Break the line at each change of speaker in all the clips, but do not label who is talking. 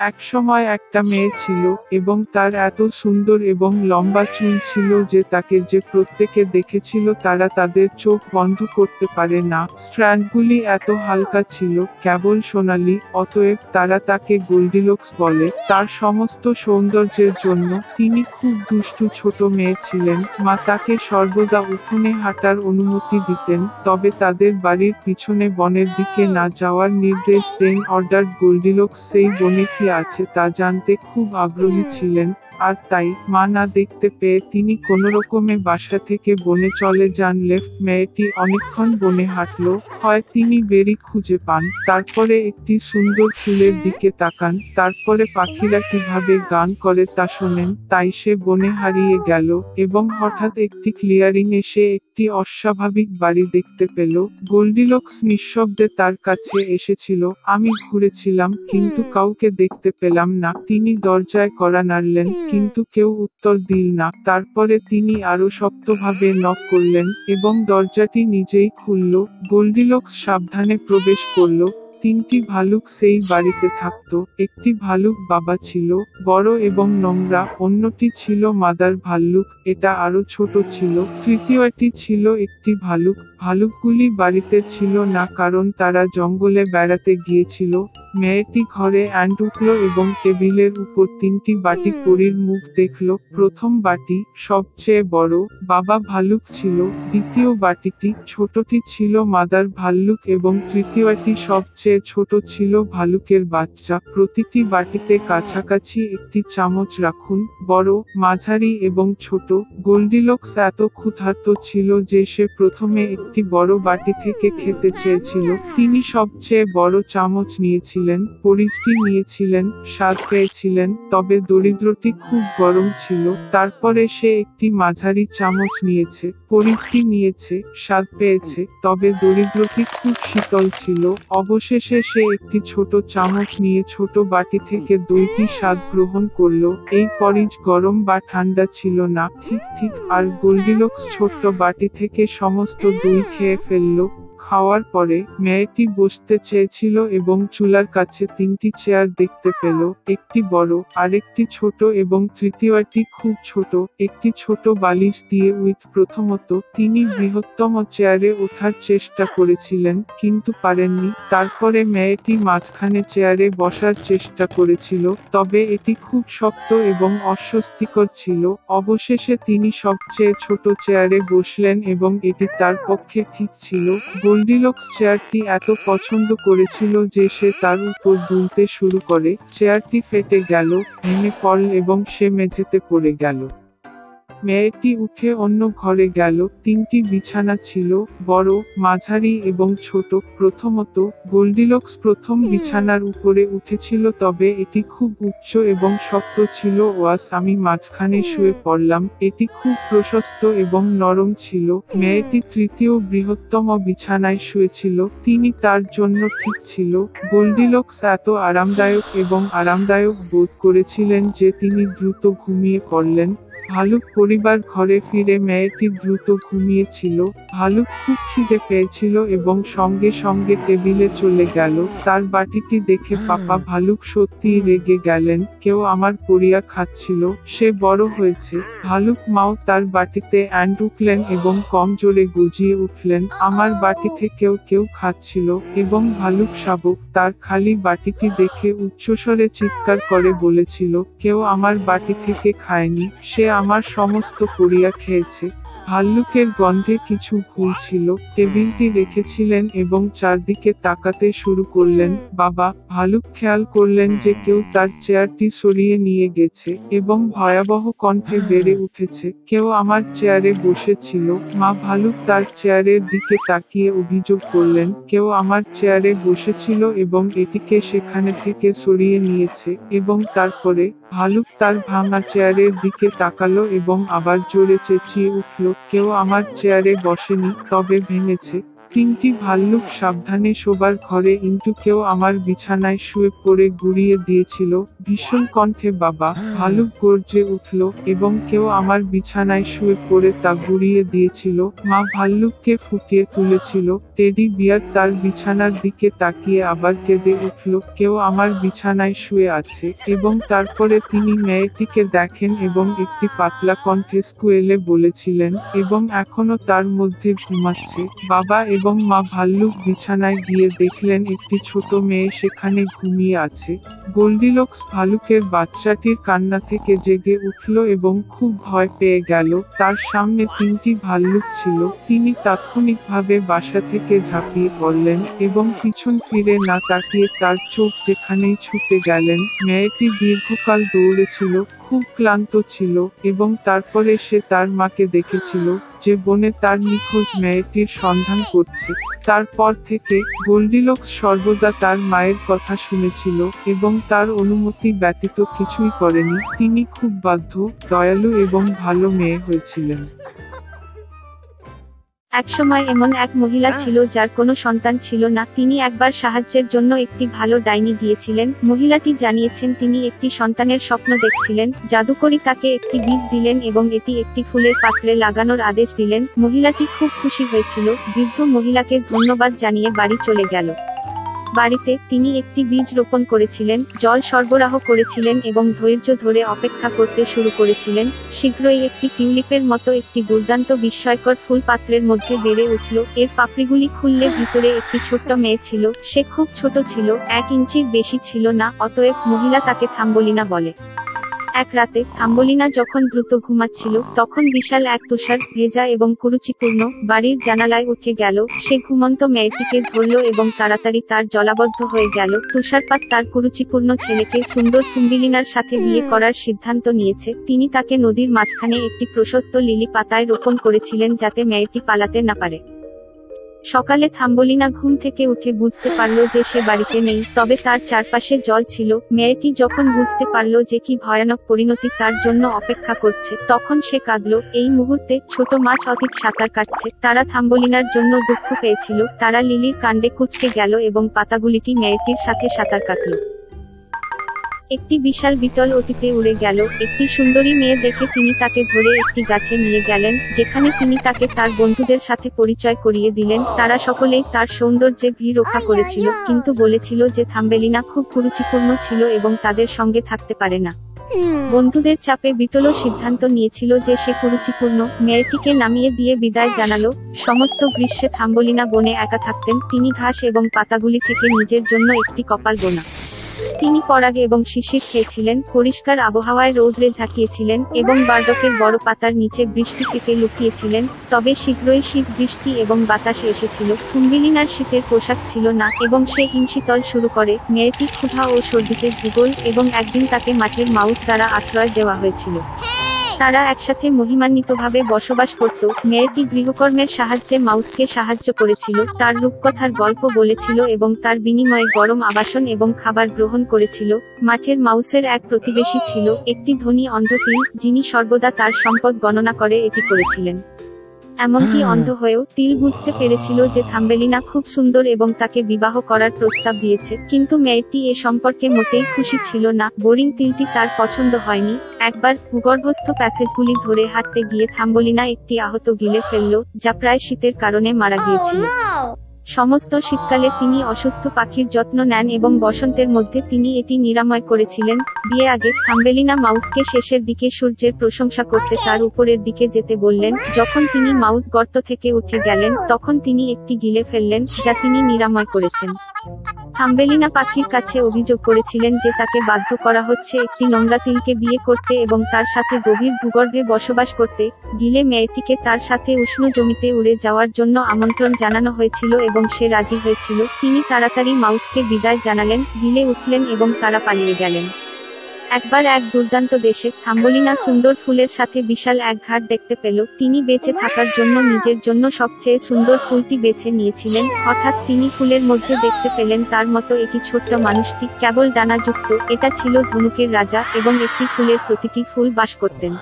একসময় একটা মেয়ে ছিল এবং তার এত সুন্দর এবং লম্বা চুল ছিল যে তাকে যে প্রত্যেকে দেখেছিল তারা তাদের চোখ বন্ধ করতে পারে না। স্ট্র্যান্ডগুলি এত হালকা ছিল, কেবল সোনালি, অতএব তারা তাকে গোল্ডিলক্স বলে। তার সমস্ত সৌন্দর্যের জন্য তিনি খুব দুষ্টু ছোট মেয়ে ছিলেন। মা তাকে সর্বদা উঠোনে হাঁটার অনুমতি দিতেন, তবে তাদের বাড়ির পিছনে বনের দিকে না যাওয়ার নির্দেশ দেন। অর্ডার গোল্ডিলক্স সেই বনে কি আছে তা জানতে খুব আগ্রহী ছিলেন, আর তাই মা না দেখতে পেয়ে তিনি কোনোরকমে বাসা থেকে বনে চলে যান। লেফট মেয়েটি অনেকক্ষণ বনে হাঁটল, হয় তিনি বেরি খুঁজে পান, তারপরে একটি সুন্দর ফুলের দিকে তাকান, তারপরে পাখিরা কিভাবে গান করে তা শোনেন, তাই সে বনে হারিয়ে গেল এবং হঠাৎ একটি ক্লিয়ারিং এসে একটি অস্বাভাবিক বাড়ি দেখতে পেল। গোল্ডিলক্স নিঃশব্দে তার কাছে এসেছিল। আমি ঘুরেছিলাম কিন্তু কাউকে দেখতে পেলাম না। তিনি দরজায় কড়া নাড়লেন কিন্তু কেউ উত্তর দিল না। তারপরে তিনি আরো শক্তভাবে নক করলেন এবং দরজাটি নিজেই খুলল। গোল্ডিলক্স সাবধানে প্রবেশ করল। তিনটি ভালুক সেই বাড়িতে থাকত। একটি ভালুক বাবা ছিল, বড় এবং নোংরা, অন্যটি ছিল মাদার ভাল্লুক, এটা আরো ছোট ছিল, তৃতীয়টি ছিল একটি ভালুক। ভালুকগুলি বাড়িতে ছিল না কারণ তারা জঙ্গলে বেড়াতে গিয়েছিল। মেয়েটি ঘরে উঠল এবং টেবিলের উপর তিনটি বাটি পরীর মুখ দেখল। প্রথম বাটি সবচেয়ে বড়, বাবা ভালুক ছিল, দ্বিতীয় বাটিটি ছোটটি ছিল মাদার ভাল্লুক এবং তৃতীয়টি সবচেয়ে ছোট ছিল ভালুকের বাচ্চা। প্রতিটি বাটিতে কাছাকাছি একটি চামচ রাখুন, বড়, মাঝারি এবং ছোট। গোল্ডিলক্স এত ক্ষুধার্ত ছিল যে সে প্রথমে একটি বড় বাটি থেকে খেতে চেয়েছিল। তিনি সবচেয়ে বড় চামচ নিয়েছিলেন, পরিচটি নিয়েছিলেন, স্বাদ পেয়েছিলেন, তবে দরিদ্রটি খুব গরম ছিল। তারপরে সে একটি মাঝারি চামচ নিয়েছে, পরিচটি নিয়েছে, স্বাদ পেয়েছে, তবে দরিদ্রটি খুব শীতল ছিল। অবশেষে সে একটি ছোট চামচ নিয়ে ছোট বাটি থেকে দইটি স্বাদ গ্রহণ করল। এই পরিচ গরম বা ঠান্ডা ছিল না, ঠিক ঠিক। আর গোল্ডিলক্স ছোট্ট বাটি থেকে সমস্ত দই খেয়ে ফেলল। খাওয়ার পরে মেয়েটি বসতে চেয়েছিল এবং চুলার কাছে তিনটি চেয়ার দেখতে পেল, একটি বড়, আরেকটি ছোট এবং তৃতীয়টি খুব ছোট। একটি ছোট বালিশ দিয়ে প্রথমত তিনি বৃহত্তম চেয়ারে ওঠার চেষ্টা করেছিলেন কিন্তু পারেননি। তারপরে মেয়েটি মাঝখানে চেয়ারে বসার চেষ্টা করেছিল, তবে এটি খুব শক্ত এবং অস্বস্তিকর ছিল। অবশেষে তিনি সবচেয়ে ছোট চেয়ারে বসলেন এবং এটি তার পক্ষে ঠিক ছিল। গোল্ডিলক্স চেয়ারটি এত পছন্দ করেছিল যে সে তার উপর দুলতে শুরু করে। চেয়ারটি ফেটে গেল, ভেঙে পড়ল এবং সে মেঝেতে পড়ে গেল। মেয়েটি উঠে অন্য ঘরে গেল। তিনটি বিছানা ছিল, বড়, মাঝারি এবং ছোট। প্রথমত গোল্ডিলক্স প্রথম বিছানার উপরে উঠেছিল, তবে এটি খুব উচ্চ এবং শক্ত ছিল। আমি মাঝখানে শুয়ে পড়লাম, এটি খুব প্রশস্ত এবং নরম ছিল। মেয়েটি তৃতীয় বৃহত্তম বিছানায় শুয়েছিল, তিনি তার জন্য ঠিক ছিল। গোল্ডিলক্স এত আরামদায়ক এবং আরামদায়ক বোধ করেছিলেন যে তিনি দ্রুত ঘুমিয়ে পড়লেন। ভালুক পরিবার ঘরে ফিরে মেয়েটি দ্রুত ঘুমিয়েছিল। ভালুক খুব খিদে পেয়েছিল এবং সঙ্গে সঙ্গে টেবিলে চলে গেল। তার বাটিটি দেখে পাপা ভালুক সত্যিই রেগে গেলেন, কেউ আমার পরিয়া খাচ্ছিল, সে বড় হয়েছে। ভালুক মাও তার বাটিতে উঠলেন এবং কম জোরে গজিয়ে উঠলেন, আমার বাটি থেকেও কেউ খাচ্ছিল। এবং ভালুক শাবক তার খালি বাটিটি দেখে উচ্চস্বরে চিৎকার করে বলেছিল, কেউ আমার বাটি থেকে খায়নি, সে আমার সমস্ত পরিয়া খেয়েছে। ভাল্লুকের গন্ধে কিছু ভুল ছিল। টেবিলটি রেখেছিলেন এবং চারদিকে তাকাতে শুরু করলেন। বাবা ভালুক খেয়াল করলেন যে কেউ তার চেয়ারটি সরিয়ে নিয়ে গেছে এবং ভয়াবহ কণ্ঠে বেড়ে উঠেছে, কেউ আমার চেয়ারে বসেছিল। মা ভালুক তার চেয়ারের দিকে তাকিয়ে অভিযোগ করলেন, কেউ আমার চেয়ারে বসেছিল এবং এটিকে সেখানে থেকে সরিয়ে নিয়েছে। এবং তারপরে ভালুক তার ভাঙা চেয়ারের দিকে তাকালো এবং আবার জোরে চেঁচিয়ে উঠল, কেউ আমার চেয়ারে বসেনি, তবে ভেঙেছে। তিনটি ভাল্লুক সাবধানে শোবার ঘরে ইন্টুকেও আমার বিছানায় শুয়ে পড়ে গুড়িয়ে দিয়েছিল। ভীষণ কণ্ঠে বাবা ভালুক গর্জে উঠল এবং কেউ আমার বিছানায় শুয়ে পড়ে তা গুড়িয়ে দিয়েছিল। মা ভাল্লুককে ফুটিয়ে তুলেছিল। টেডি বিয়ার তার বিছানার দিকে তাকিয়ে আবার কেঁদে উঠল, কেউ আমার বিছানায় শুয়ে আছে। এবং তারপরে তিনি মেয়েটিকে দেখেন এবং একটি পাতলা কণ্ঠে স্কুয়েলে বলেছিলেন এবং এখনো তার মধ্যে ঘুমাচ্ছে। বাবা এবং মা ভাল্লুক বিছানায় গিয়ে দেখলেন একটি ছোট মেয়ে সেখানে ঘুমিয়ে আছে। গোল্ডিলক্স ভালুকের বাচ্চাটির কান্না থেকে জেগে উঠল এবং খুব ভয় পেয়ে গেল। তার সামনে তিনটি ভাল্লুক ছিল। তিনি তাৎক্ষণিকভাবে বাসা থেকে ঝাঁপিয়ে পড়লেন এবং পিছন ফিরে না তাকিয়ে তার চোখ যেখানেই ছুটে গেলেন। মেয়েটি দীর্ঘকাল দৌড়েছিল, খুব ক্লান্ত ছিল এবং তারপরে সে তার মাকে দেখেছিল যে বনে তার নিখোঁজ মেয়েটির সন্ধান করছে। তারপর থেকে গোল্ডিলক্স সর্বদা তার মায়ের কথা শুনেছিল এবং তার অনুমতি ব্যতীত কিছুই করেনি। তিনি খুব বাধ্য, দয়ালু এবং ভালো মেয়ে হয়েছিলেন।
একসময় এমন এক মহিলা ছিল যার কোনো সন্তান ছিল না। তিনি একবার সাহায্যের জন্য একটি ভালো ডাইনি গিয়েছিলেন। মহিলাটি জানিয়েছেন তিনি একটি সন্তানের স্বপ্ন দেখছিলেন। জাদুকরী তাকে একটি বীজ দিলেন এবং এটি একটি ফুলের পাত্রে লাগানোর আদেশ দিলেন। মহিলাটি খুব খুশি হয়েছিল। বৃদ্ধ মহিলাকে ধন্যবাদ জানিয়ে বাড়ি চলে গেল। বাড়িতে তিনি একটি বীজ রোপণ করেছিলেন, জল সরবরাহ করেছিলেন এবং ধৈর্য ধরে অপেক্ষা করতে শুরু করেছিলেন। শীঘ্রই একটি টিউলিপের মতো একটি দুর্দান্ত বিস্ময়কর ফুল পাত্রের মধ্যে বেড়ে উঠল। এর পাপড়িগুলি খুললে ভিতরে একটি ছোট্ট মেয়ে ছিল। সে খুব ছোট ছিল, 1 ইঞ্চির বেশি ছিল না। অতএব মহিলা তাকে থাম্বলিনা বলে। এক রাতে থাম্বলিনা যখন দ্রুত ঘুমাচ্ছিল তখন বিশাল এক তুষার ভেজা এবং কুরুচিপূর্ণ বাড়ির জানালায় উঠে গেল। সে ঘুমন্ত মেয়েটিকে ধরল এবং তাড়াতাড়ি তার জলাবদ্ধ হয়ে গেল। তুষারপাত তার কুরুচিপূর্ণ ছেলেকে সুন্দর থাম্বলিনার সাথে বিয়ে করার সিদ্ধান্ত নিয়েছে। তিনি তাকে নদীর মাঝখানে একটি প্রশস্ত লিলি পাতায় রোপণ করেছিলেন যাতে মেয়েটি পালাতে না পারে। সকালে থাম্বলিনা ঘুম থেকে উঠে বুঝতে পারল যে সে বাড়িতে নেই, তবে তার চারপাশে জল ছিল। মেয়েটি যখন বুঝতে পারল যে কি ভয়ানক পরিণতি তার জন্য অপেক্ষা করছে তখন সে কাঁদল। এই মুহূর্তে ছোট মাছ অতীত সাঁতার কাটছে। তারা থাম্বলিনার জন্য দুঃখ পেয়েছিল। তারা লিলির কাণ্ডে কুঁচকে গেল এবং পাতাগুলিটি মেয়েটির সাথে সাঁতার কাটল। একটি বিশাল বিটল অতীতে উড়ে গেল। একটি সুন্দরী মেয়ে দেখে তিনি তাকে ধরে একটি গাছে নিয়ে গেলেন, যেখানে তিনি তাকে তার বন্ধুদের সাথে পরিচয় করিয়ে দিলেন। তারা সকলেই তার সৌন্দর্যে ভিড় রক্ষা করেছিল, কিন্তু বলেছিল যে থাম্বলিনা খুব কুরুচিপূর্ণ ছিল এবং তাদের সঙ্গে থাকতে পারে না। বন্ধুদের চাপে বিটলও সিদ্ধান্ত নিয়েছিল যে সে কুরুচিপূর্ণ। মেয়েটিকে নামিয়ে দিয়ে বিদায় জানালো। সমস্ত গ্রীষ্মে থাম্বলিনা বনে একা থাকতেন। তিনি ঘাস এবং পাতাগুলি থেকে নিজের জন্য একটি কপাল বোনা। তিনি পরাগ এবং শিশির খেয়েছিলেন, পরিষ্কার আবহাওয়ায় রৌদ্রে ঝাঁকিয়েছিলেন এবং বার্ডকের বড় পাতার নিচে বৃষ্টি থেকে লুকিয়েছিলেন। তবে শীঘ্রই শীত, বৃষ্টি এবং বাতাস এসেছিল। থাম্বলিনার শীতের পোশাক ছিল না এবং সে হিমশীতল শুরু করে। মেয়েটি ক্ষুধা ও সর্দিতে ভূগোল এবং একদিন তাকে মাটির মাউস দ্বারা আশ্রয় দেওয়া হয়েছিল। তারা একসাথে মহিমান্বিতভাবে বসবাস করত। মেয়েটি গৃহকর্মের সাহায্যে মাউসকে সাহায্য করেছিল, তার রূপকথার গল্প বলেছিল এবং তার বিনিময়ে গরম আবাসন এবং খাবার গ্রহণ করেছিল। মাঠের মাউসের এক প্রতিবেশী ছিল, একটি ধনী অন্ধ তিল, যিনি সর্বদা তার সম্পদ গণনা করে এটি করেছিলেন। এমনকি অন্ধ হয়েও তিল বুঝতে পেরেছিল যে থাম্বলিনা খুব সুন্দর এবং তাকে বিবাহ করার প্রস্তাব দিয়েছে, কিন্তু মেয়েটি এ সম্পর্কে মোটেই খুশি ছিল না। বোরিং তিলটি তার পছন্দ হয়নি। একবার ভূগর্ভস্থ প্যাসেজগুলি ধরে হাঁটতে গিয়ে থাম্বলিনা একটি আহত গিলে ফেলল, যা প্রায় শীতের কারণে মারা গিয়েছিল। সমস্ত শীতকালে তিনি অসুস্থ পাখির যত্ন নেন এবং বসন্তের মধ্যে তিনি এটি নিরাময় করেছিলেন। বিয়ে আগে থাম্বলিনা মাউসকে শেষের দিকে সূর্যের প্রশংসা করতে তার উপরের দিকে যেতে বললেন। যখন তিনি মাউস গর্ত থেকে উঠে গেলেন তখন তিনি একটি গিলে ফেললেন, যা তিনি নিরাময় করেছেন। থাম্বলিনা পাখির কাছে অভিযোগ করেছিলেন যে তাকে বাধ্য করা হচ্ছে একটি নোংরা তিলকে বিয়ে করতে এবং তার সাথে গভীর ভূগর্ভে বসবাস করতে। গিলে মেয়েটিকে তার সাথে উষ্ণ জমিতে উড়ে যাওয়ার জন্য আমন্ত্রণ জানানো হয়েছিল এবং সে রাজি হয়েছিল। তিনি তাড়াতাড়ি মাউসকে বিদায় জানালেন, গিলে উঠলেন এবং তারা পালিয়ে গেলেন। একবার এক দুর্দান্ত দেশে থাম্বলিনা সুন্দর ফুলের সাথে বিশাল এক ঘাট দেখতে পেল। তিনি বেঁচে থাকার জন্য নিজের জন্য সবচেয়ে সুন্দর ফুলটি বেছে নিয়েছিলেন। হঠাৎ তিনি ফুলের মধ্যে দেখতে পেলেন তার মতো একটি ছোট্ট মানুষটি, কেবল ডানাযুক্ত। এটা ছিল ধনুকের রাজা এবং একটি ফুলের প্রতিটি ফুল বাস করতেন।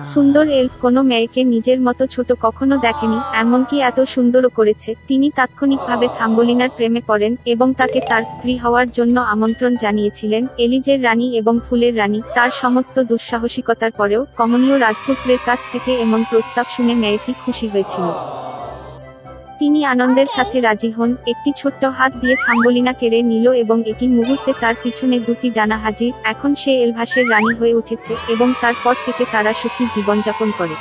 সুন্দর এলফ কোনো মেয়েকে নিজের মতো ছোট কখনো দেখেনি, এমনকি এত সুন্দরও করেছে। তিনি তাৎক্ষণিকভাবে থাম্বোলিনার প্রেমে পড়েন এবং তাকে তার স্ত্রী হওয়ার জন্য আমন্ত্রণ জানিয়েছিলেন। এলিজের রানী এবং ফুলের রানী, তার সমস্ত দুঃসাহসিকতার পরেও কমনীয় রাজপুত্রের কাছ থেকে এমন প্রস্তাব শুনে মেয়েটি খুশি হয়েছিল। তিনি আনন্দের সাথে রাজি হন, একটি ছোট্ট হাত দিয়ে থাম্বোলিনা কেড়ে নিল এবং একই মুহূর্তে তার পিছনে দুটি ডানা হাজির। এখন সে এলভাসের রানী হয়ে উঠেছে এবং তারপর থেকে তারা সুখী জীবনযাপন করে।